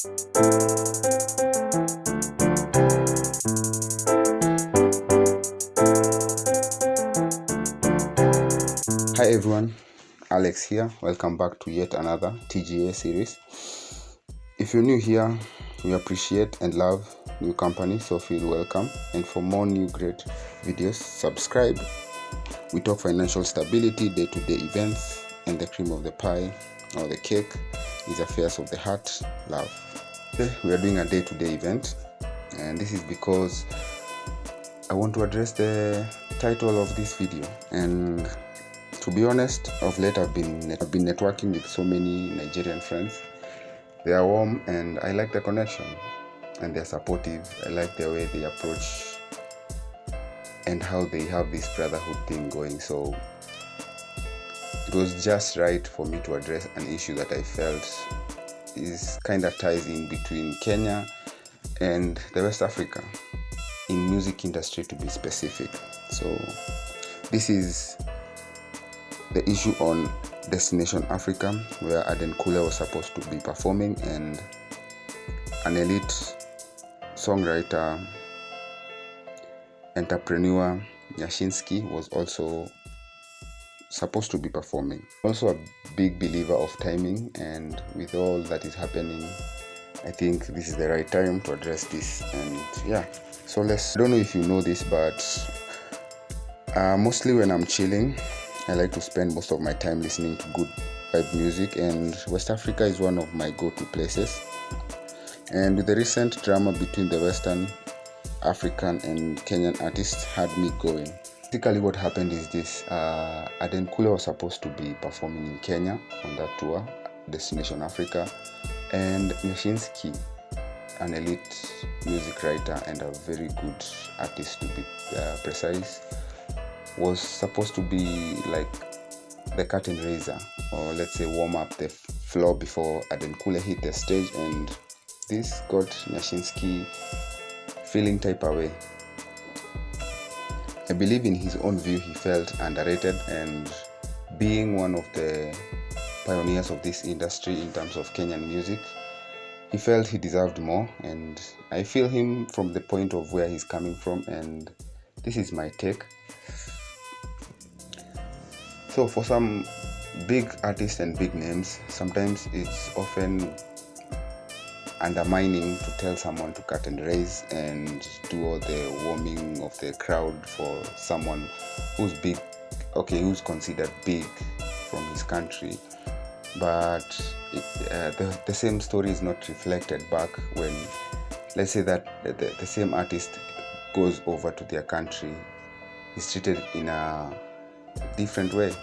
Hi everyone, Alex here. Welcome back to yet another TGA series. If you're new here, we appreciate and love new company, so feel welcome. And for more new great videos, subscribe. We talk financial stability, day-to-day events, and the cream of the pie or the cake is affairs of the heart, love. Okay, we are doing a day-to-day event, and this is because I want to address the title of this video. And to be honest, of late I've been networking with so many Nigerian friends. They are warm and I like the connection, and they're supportive. I like the way they approach and how they have this brotherhood thing going. So it was just right for me to address an issue that I felt is kind of ties in between Kenya and the West Africa, in music industry to be specific. So this is the issue on Destination Africa, where Aden Kule was supposed to be performing, and an elite songwriter, entrepreneur, Nyashinski, was also supposed to be performing. Also a big believer of timing, and with all that is happening, I think this is the right time to address this. And yeah, so I don't know if you know this, but mostly when I'm chilling, I like to spend most of my time listening to good vibe music, and West Africa is one of my go-to places. And with the recent drama between the Western African and Kenyan artists had me going. Basically what happened is this: Aden Kule was supposed to be performing in Kenya on that tour, Destination Africa, and Meshinsky, an elite music writer and a very good artist to be precise, was supposed to be like the curtain raiser, or let's say warm up the floor before Aden Kule hit the stage, and this got Nyashinski feeling type away. I believe in his own view he felt underrated, and being one of the pioneers of this industry in terms of Kenyan music, he felt he deserved more, and I feel him from the point of where he's coming from, and this is my take. So for some big artists and big names, sometimes it's often undermining to tell someone to cut and raise and do all the warming of the crowd for someone who's big, who's considered big from his country. But the same story is not reflected back when, let's say that the same artist goes over to their country, is treated in a different way.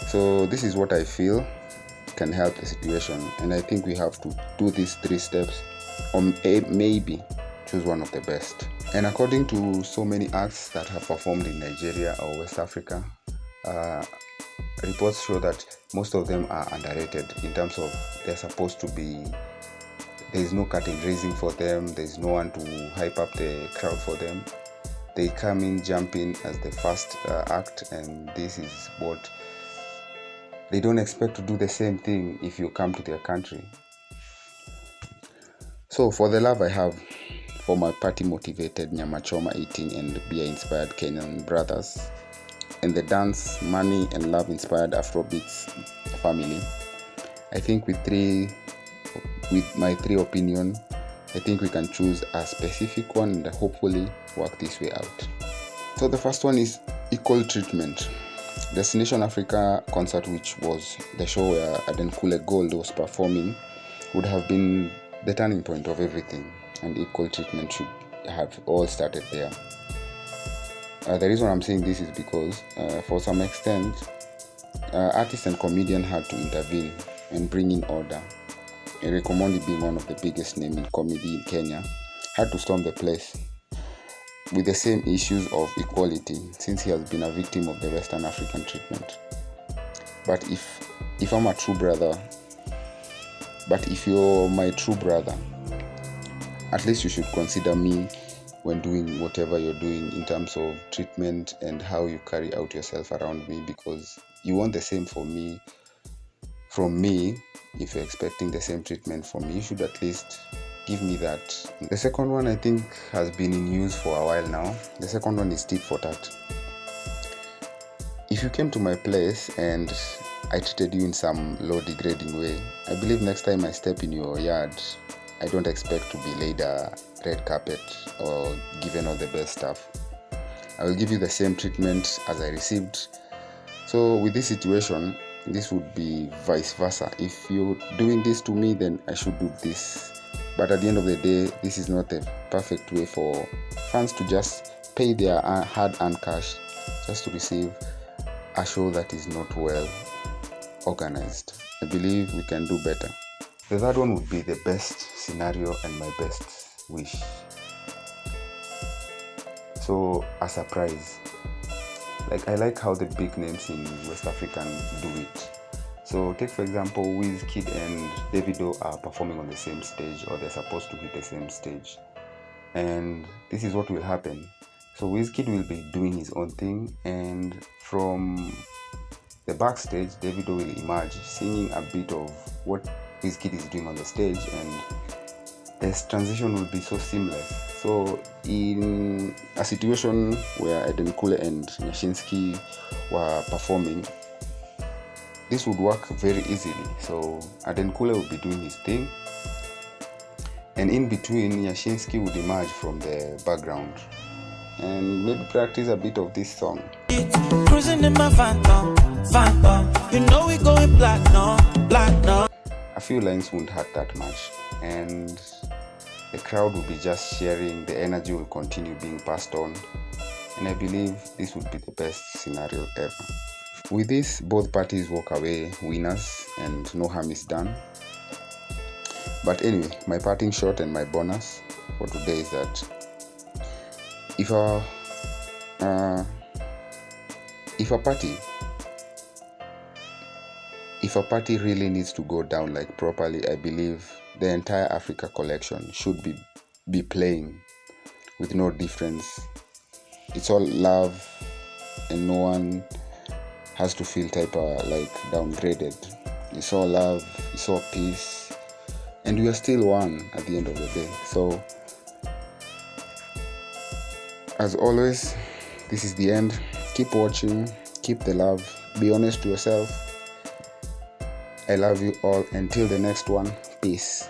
So this is what I feel can help the situation, and I think we have to do these 3 steps, or maybe choose one of the best. And according to so many acts that have performed in Nigeria or West Africa, reports show that most of them are underrated in terms of they're supposed to be, there's no curtain raising for them, there's no one to hype up the crowd for them. They come in, jump in as the first act, and this is what they don't expect to do the same thing if you come to their country. So for the love I have for my party-motivated Nyamachoma eating and beer-inspired Kenyan brothers, and the dance, money, and love-inspired Afrobeats family, I think with my 3 opinion, I think we can choose a specific one and hopefully work this way out. So the first one is equal treatment. Destination Africa concert, which was the show where Aden Kule Gold was performing, would have been the turning point of everything, and equal treatment should have all started there. The reason I'm saying this is because for some extent, artists and comedians had to intervene and bring in order. Eric Omondi, being one of the biggest names in comedy in Kenya, had to storm the place with the same issues of equality, since he has been a victim of the Western African treatment. But if I'm a true brother, but if you're my true brother, at least you should consider me when doing whatever you're doing in terms of treatment and how you carry out yourself around me, because you want the same for me from me. If you're expecting the same treatment from me, you should at least give me that. The second one I think has been in use for a while now. The second one is tit for tat. If you came to my place and I treated you in some low degrading way, I believe next time I step in your yard, I don't expect to be laid a red carpet or given all the best stuff. I will give you the same treatment as I received. So with this situation, this would be vice versa. If you're doing this to me, then I should do this. But at the end of the day, this is not a perfect way for fans to just pay their hard-earned cash just to receive a show that is not well organized. I believe we can do better. The third one would be the best scenario and my best wish. So a surprise. Like, I like how the big names in West African do it. So take for example, Wizkid and Davido are performing on the same stage, or they're supposed to hit the same stage. And this is what will happen. So Wizkid will be doing his own thing, and from the backstage, Davido will emerge singing a bit of what Wizkid is doing on the stage, and this transition will be so seamless. So in a situation where Adenkule and Nyashinsky were performing, this would work very easily. So Adenkule would be doing his thing, and in between, Nyashinsky would emerge from the background and maybe practice a bit of this song. Cruising in my phantom, you know we going platinum. A few lines won't hurt that much, and the crowd will be just sharing, the energy will continue being passed on, and I believe this would be the best scenario ever. With this, both parties walk away winners and no harm is done. But anyway, my parting shot and my bonus for today is that if a party really needs to go down like properly, I believe the entire Africa collection should be playing with no difference. It's all love, and no one has to feel like downgraded. It's all love, it's all peace, and we are still one at the end of the day. So as always, this is the end. Keep watching, keep the love, be honest to yourself. I love you all. Until the next one, peace.